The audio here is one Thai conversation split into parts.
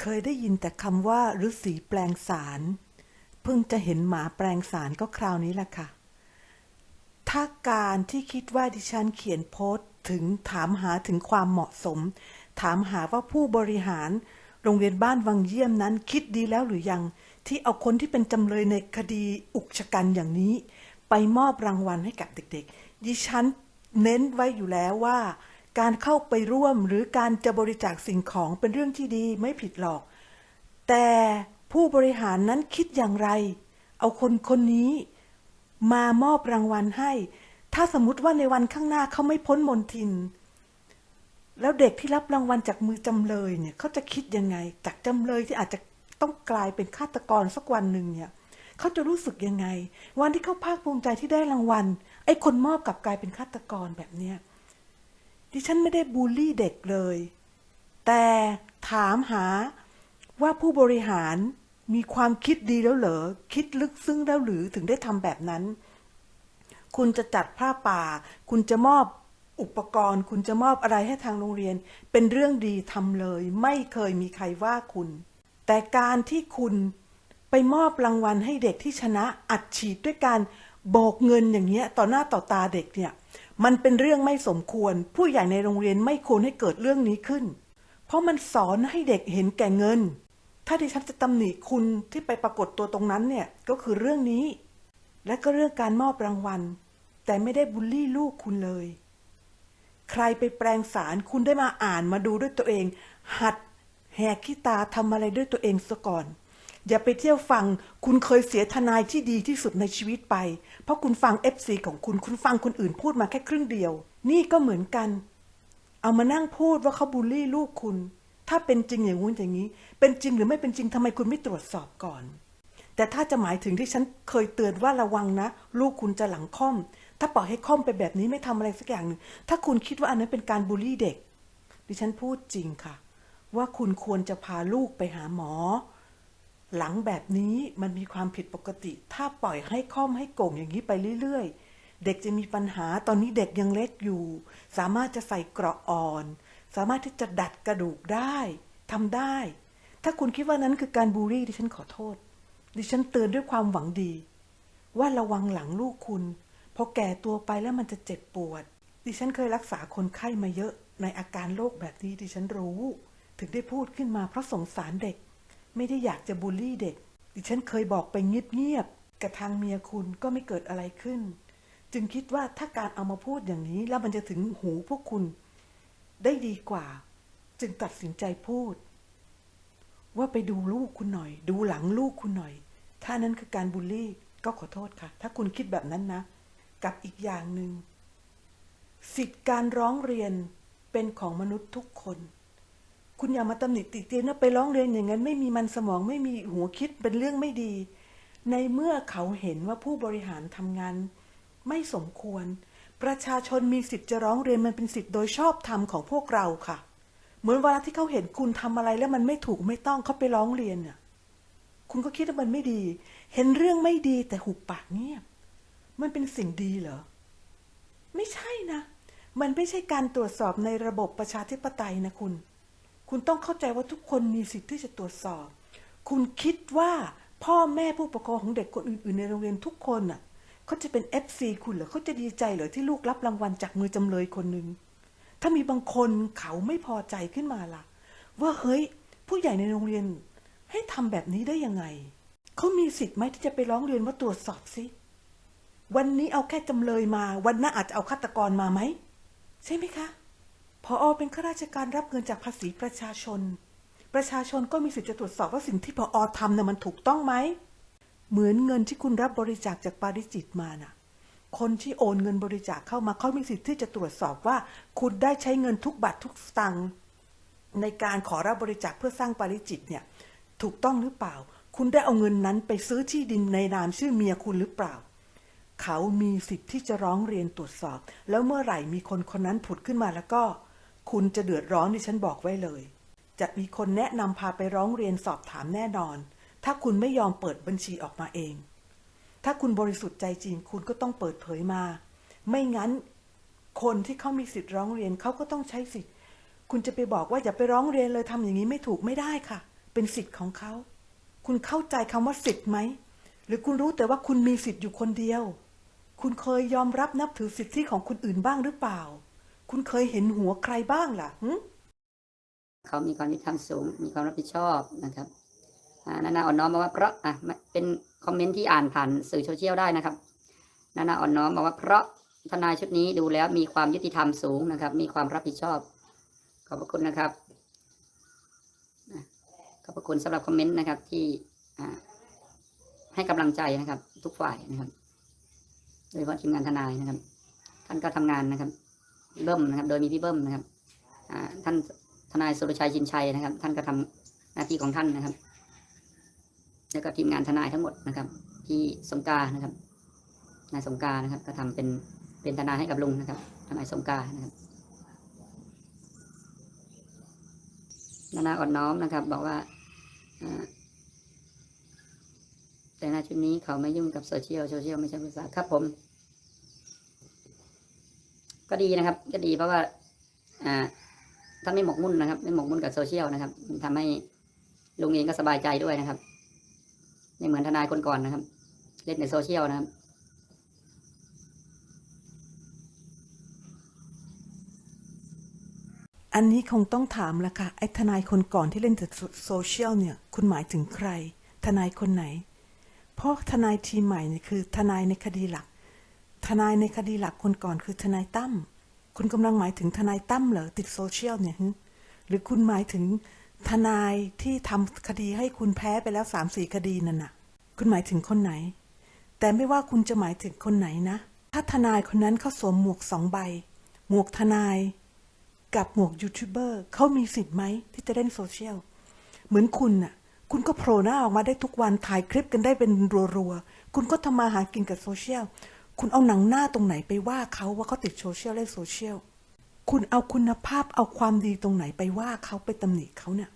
เคยได้ยินแต่คำว่าฤาษีแปลงสารเพิ่งจะเห็นหมาแปลงสารก็คราวนี้แหละค่ะถ้าการที่คิดว่าดิฉันเขียนโพสต์ถึงถามหาถึงความเหมาะสมถามหาว่าผู้บริหารโรงเรียนบ้านวังเยี่ยมนั้นคิดดีแล้วหรือยังที่เอาคนที่เป็นจำเลยในคดีอุกชะกันอย่างนี้ไปมอบรางวัลให้กับเด็กๆดิฉันเน้นไว้อยู่แล้วว่าการเข้าไปร่วมหรือการจะบริจาคสิ่งของเป็นเรื่องที่ดีไม่ผิดหรอกแต่ผู้บริหารนั้นคิดอย่างไรเอาคนคนนี้มามอบรางวัลให้ถ้าสมมุติว่าในวันข้างหน้าเขาไม่พ้นมนทินแล้วเด็กที่รับรางวัลจากมือจำเลยเนี่ยเขาจะคิดยังไงจากจำเลยที่อาจจะต้องกลายเป็นฆาตกรสักวันหนึ่งเนี่ยเขาจะรู้สึกยังไงวันที่เขาภาคภูมิใจที่ได้รางวัลไอ้คนมอบกลับกลายเป็นฆาตกรแบบเนี้ยดิฉันไม่ได้บูลลี่เด็กเลยแต่ถามหาว่าผู้บริหารมีความคิดดีแล้วเหรอคิดลึกซึ้งแล้วหรือถึงได้ทำแบบนั้นคุณจะจัดผ้าป่าคุณจะมอบอุปกรณ์คุณจะมอบอะไรให้ทางโรงเรียนเป็นเรื่องดีทำเลยไม่เคยมีใครว่าคุณแต่การที่คุณไปมอบรางวัลให้เด็กที่ชนะอัดฉีดด้วยการโบกเงินอย่างเงี้ยต่อหน้าต่อตาเด็กเนี่ยมันเป็นเรื่องไม่สมควรผู้ใหญ่ในโรงเรียนไม่ควรให้เกิดเรื่องนี้ขึ้นเพราะมันสอนให้เด็กเห็นแก่เงินถ้าดิฉันจะตำหนิคุณที่ไปปรากฏตัวตรงนั้นเนี่ยก็คือเรื่องนี้และก็เรื่องการมอบรางวัลแต่ไม่ได้บูลลี่ลูกคุณเลยใครไปแปลงสารคุณได้มาอ่านมาดูด้วยตัวเองหัดแหกขี้ตาทำอะไรด้วยตัวเองซะก่อนอย่าไปเที่ยวฟังคุณเคยเสียทนายที่ดีที่สุดในชีวิตไปเพราะคุณฟัง FC ของคุณฟังคนอื่นพูดมาแค่ครึ่งเดียวนี่ก็เหมือนกันเอามานั่งพูดว่าเขาบูลลี่ลูกคุณถ้าเป็นจริงอย่างงู้นอย่างนี้เป็นจริงหรือไม่เป็นจริงทำไมคุณไม่ตรวจสอบก่อนแต่ถ้าจะหมายถึงที่ฉันเคยเตือนว่าระวังนะลูกคุณจะหลังค่อมถ้าปล่อยให้ค่อมไปแบบนี้ไม่ทำอะไรสักอย่างหนึ่งถ้าคุณคิดว่าอันนั้นเป็นการบูลลี่เด็กดิฉันพูดจริงค่ะว่าคุณควรจะพาลูกไปหาหมอหลังแบบนี้มันมีความผิดปกติถ้าปล่อยให้ค่อมให้โก่งอย่างนี้ไปเรื่อยๆเด็กจะมีปัญหาตอนนี้เด็กยังเล็กอยู่สามารถจะใส่เกราะอ่อนสามารถที่จะดัดกระดูกได้ทำได้ถ้าคุณคิดว่านั้นคือการบูลลี่ดิฉันขอโทษดิฉันเตือนด้วยความหวังดีว่าระวังหลังลูกคุณพอแก่ตัวไปแล้วมันจะเจ็บปวดดิฉันเคยรักษาคนไข้มาเยอะในอาการโรคแบบนี้ดิฉันรู้ถึงได้พูดขึ้นมาเพราะสงสารเด็กไม่ได้อยากจะบูลลี่เด็กดิฉันเคยบอกไปเงียบๆกับทางเมียคุณก็ไม่เกิดอะไรขึ้นจึงคิดว่าถ้าการเอามาพูดอย่างนี้แล้วมันจะถึงหูพวกคุณได้ดีกว่าจึงตัดสินใจพูดว่าไปดูลูกคุณหน่อยดูหลังลูกคุณหน่อยถ้านั้นคือการบูลลี่ก็ขอโทษค่ะถ้าคุณคิดแบบนั้นนะกับอีกอย่างหนึ่งสิทธิการร้องเรียนเป็นของมนุษย์ทุกคนคุณอย่ามาตำหนิติเตียนว่าไปร้องเรียนอย่างนั้นไม่มีมันสมองไม่มีหัวคิดเป็นเรื่องไม่ดีในเมื่อเขาเห็นว่าผู้บริหารทำงานไม่สมควรประชาชนมีสิทธิ์จะร้องเรียนมันเป็นสิทธิ์โดยชอบธรรมของพวกเราค่ะเหมือนเวลาที่เขาเห็นคุณทำอะไรแล้วมันไม่ถูกไม่ต้องเขาไปร้องเรียนน่ะคุณก็คิดว่ามันไม่ดีเห็นเรื่องไม่ดีแต่หุบปากเงียบมันเป็นสิ่งดีเหรอไม่ใช่นะมันไม่ใช่การตรวจสอบในระบบประชาธิปไตยนะคุณต้องเข้าใจว่าทุกคนมีสิทธิ์ที่จะตรวจสอบคุณคิดว่าพ่อแม่ผู้ปกครองของเด็กคนอื่นๆในโรงเรียนทุกคนน่ะเขาจะเป็น FC คุณเหรอเขาจะดีใจเหรอที่ลูกรับรางวัลจากมือจำเลยคนหนึ่งถ้ามีบางคนเขาไม่พอใจขึ้นมาล่ะว่าเฮ้ยผู้ใหญ่ในโรงเรียนให้ทำแบบนี้ได้ยังไงเขามีสิทธิ์ไหมที่จะไปร้องเรียนว่าตรวจสอบสิวันนี้เอาแค่จำเลยมาวันหน้าอาจจะเอาฆาตกรมาไหมใช่ไหมคะผอ.เป็นข้าราชการรับเงินจากภาษีประชาชนประชาชนก็มีสิทธิ์จะตรวจสอบว่าสิ่งที่ผอ.ทำน่ะมันถูกต้องไหมเหมือนเงินที่คุณรับบริจาคจากปาริจิตมาน่ะคนที่โอนเงินบริจาคเข้ามาเขามีสิทธิ์ที่จะตรวจสอบว่าคุณได้ใช้เงินทุกบาททุกสตางค์ในการขอรับบริจาคเพื่อสร้างปาริจิตเนี่ยถูกต้องหรือเปล่าคุณได้เอาเงินนั้นไปซื้อที่ดินในนามชื่อเมียคุณหรือเปล่าเขามีสิทธิ์ที่จะร้องเรียนตรวจสอบแล้วเมื่อไหร่มีคนคนนั้นผุดขึ้นมาแล้วก็คุณจะเดือดร้อนที่ฉันบอกไว้เลยจะมีคนแนะนำพาไปร้องเรียนสอบถามแน่นอนถ้าคุณไม่ยอมเปิดบัญชีออกมาเองถ้าคุณบริสุทธิ์ใจจริงคุณก็ต้องเปิดเผยมาไม่งั้นคนที่เขามีสิทธิ์ร้องเรียนเขาก็ต้องใช้สิทธิ์คุณจะไปบอกว่าอย่าไปร้องเรียนเลยทำอย่างนี้ไม่ถูกไม่ได้ค่ะ เป็นสิทธิ์ของเขา คุณเข้าใจคำว่าสิทธิ์ไหม หรือคุณรู้แต่ว่าคุณมีสิทธิ์อยู่คนเดียว คุณเคยยอมรับนับถือสิทธิของคนอื่นบ้างหรือเปล่า คุณเคยเห็นหัวใครบ้างล่ะเขามีความยุติธรรมสูงมีความรับผิดชอบนะครับนานาอ่อนน้อมบอกว่าเพราะเป็นคอมเมนต์ที่อ่านผ่านสื่อโซเชียลได้นะครับนานาอ่อนน้อมบอกว่าเพราะทนายชุดนี้ดูแล้วมีความยุติธรรมสูงนะครับมีความรับผิดชอบขอบพระคุณนะครับขอบพระคุณสำหรับคอมเมนต์นะครับที่ให้กำลังใจนะครับทุกฝ่ายนะครับโดยเฉพาะทีมงานทนายนะครับท่านก็ทำงานนะครับเบิ้มนะครับโดยมีพี่เบิ้มนะครับท่านทนายสุรชัยชินชัยนะครับท่านก็ทำหน้าที่ของท่านนะครับแล้วก็ทีมงานทนายทั้งหมดนะครับที่สงกานะครับนายสงกานะครับก็ทำเป็นทนายให้กับลุงนะครับทนายสงกานะครับนานาอ่อนน้อมนะครับบอกว่าแต่ในชุดนี้เขาไม่ยุ่งกับโซเชียลไม่ใช่ภาษาครับผมก็ดีนะครับก็ดีเพราะว่าท่านไม่หมกมุ่นนะครับไม่หมกมุ่นกับโซเชียลนะครับทำให้ลุงเองก็สบายใจด้วยนะครับไม่เหมือนทนายคนก่อนนะครับเล่นในโซเชียลนะครับอันนี้คงต้องถามละค่ะไอ้ทนายคนก่อนที่เล่นจากโซเชียลเนี่ยคุณหมายถึงใครทนายคนไหนเพราะทนายทีมใหม่เนี่ยคือทนายในคดีหลักทนายในคดีหลักคนก่อนคือทนายตั้มคุณกำลังหมายถึงทนายตั้มเหรอติดโซเชียลเนี่ยหรือคุณหมายถึงทนายที่ทำคดีให้คุณแพ้ไปแล้ว3-4 คดีนั่นน่ะคุณหมายถึงคนไหนแต่ไม่ว่าคุณจะหมายถึงคนไหนนะถ้าทนายคนนั้นเขาสวมหมวก2 ใบหมวกทนายกับหมวกยูทูบเบอร์เขามีสิทธิ์ไหมที่จะเล่นโซเชียลเหมือนคุณน่ะคุณก็โผล่หน้าออกมาได้ทุกวันถ่ายคลิปกันได้เป็นรัวๆคุณก็ทำมาหากินกับโซเชียลคุณเอาหนังหน้าตรงไหนไปว่าเขาว่าเขาติดโซเชียลเล่นโซเชียลคุณเอาคุณภาพเอาความดีตรงไหนไปว่าเขาไปตำหนิเขาเนี่ย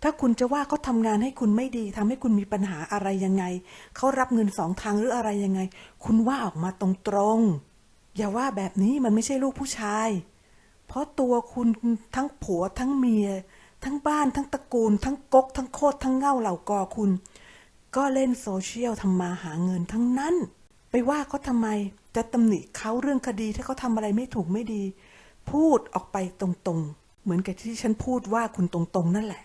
ถ้าคุณจะว่าเขาทำงานให้คุณไม่ดีทำให้คุณมีปัญหาอะไรยังไงเขารับเงิน2 ทางหรืออะไรยังไงคุณว่าออกมาตรงๆอย่าว่าแบบนี้มันไม่ใช่ลูกผู้ชายเพราะตัวคุณทั้งผัวทั้งเมียทั้งบ้านทั้งตระกูลทั้งก๊กทั้งโคตรทั้งเง่าเหล่ากอคุณก็เล่นโซเชียลทำมาหาเงินทั้งนั้นไปว่าเขาทำไมจะตำหนิเขาเรื่องคดีถ้าเขาทำอะไรไม่ถูกไม่ดีพูดออกไปตรงๆเหมือนกับที่ฉันพูดว่าคุณตรงๆนั่นแหละ